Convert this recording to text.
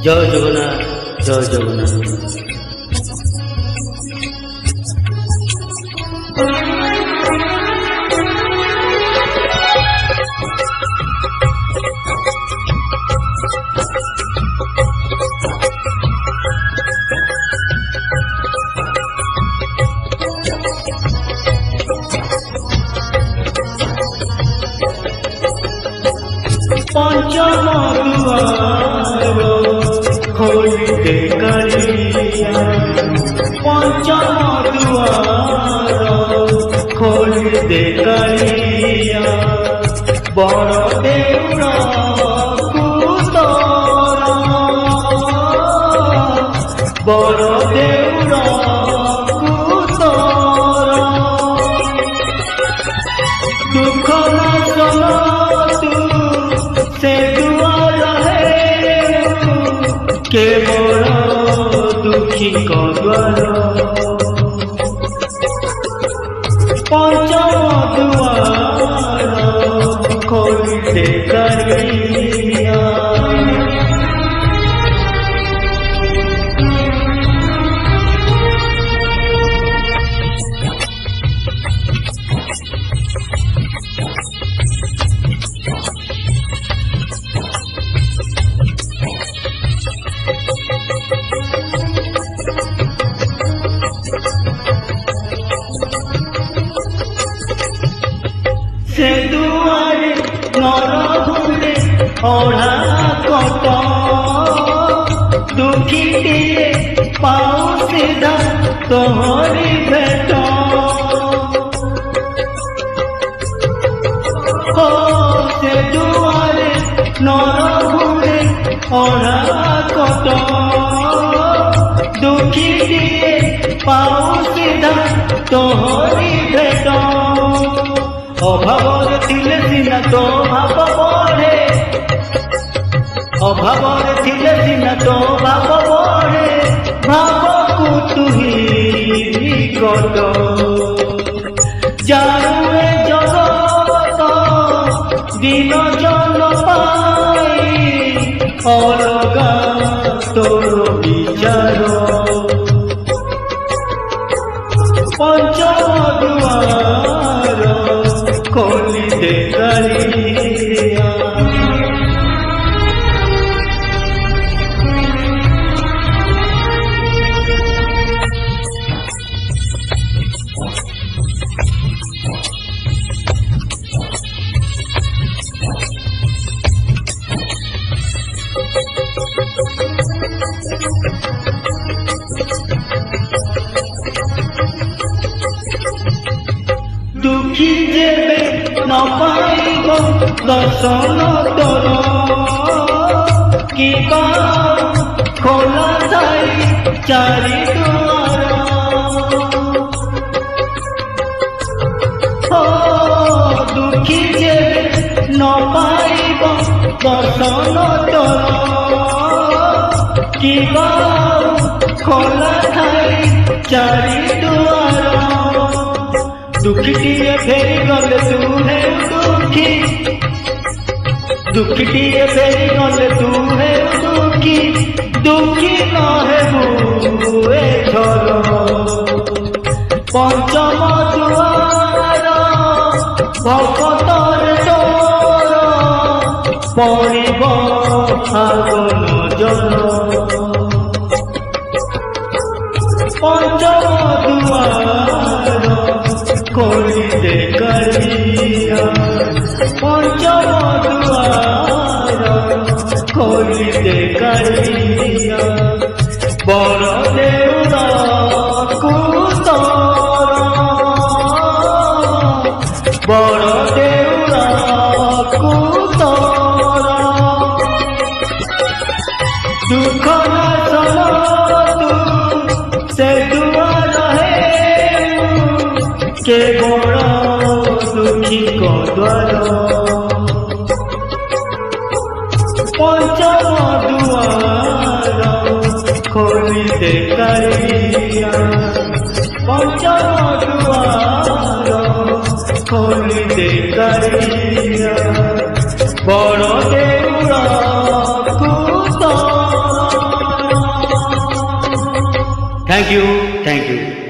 জয় জগন্নাথ, জয় জগন্নাথ। पंचम दुआर खोलते कालिया, पंचम दुआर खोलते कालिया, बड़ देउरा कुतरा, बड़ देउरा कुतरा, दुख नाशन से दुआर है के बड़ दुखी को द्वार, पंचम दुआर खोलते कालिया। से दुआरे नर घुरे ओढ़ा कट, दुखी दिए पाऊ सीधा तोहरी भेट, हो से दुआरे नर घुरे ओढ़ा कट, दुखी दिए पाऊ सीधा तोहरी भेट, अभाव थिले सिना तो भाव बढ़े, अभाव थिले सिना तो भाव बढ़े, भाव को तुही निकट, जानुए जगत दिन जन पाई, अलगा तोर विचार, पंचम दुआर खोलते कालिया। दुखी जेबे न पाइब दर्शन तोर, कि खोला थाई चारि दुआर, हो दुखी जेबे न पाइब दर्शन तोर, कि खोला थाई चारि दुआर, दुखीटिए फेरी गले तू है दुखी, दुखीटिए फेरी गले तू है दुखी, दुखी न है हुए छल, पंचम दुआर भक्तर डोर पड़िब फागुन जल, पंचम दुआर खोलते कालिया, पंचम दुआर खोलते कालिया, बड़ देउरा कुतरा, बड़ देउरा कुतरा, दुख नाशन तू से दुआर है के बड़ दुखी को द्वार, पंचम दुआर खोलते कालिया, पंचम दुआर खोलते कालिया, बड़ देउरा कुतरा। Thank you, thank you.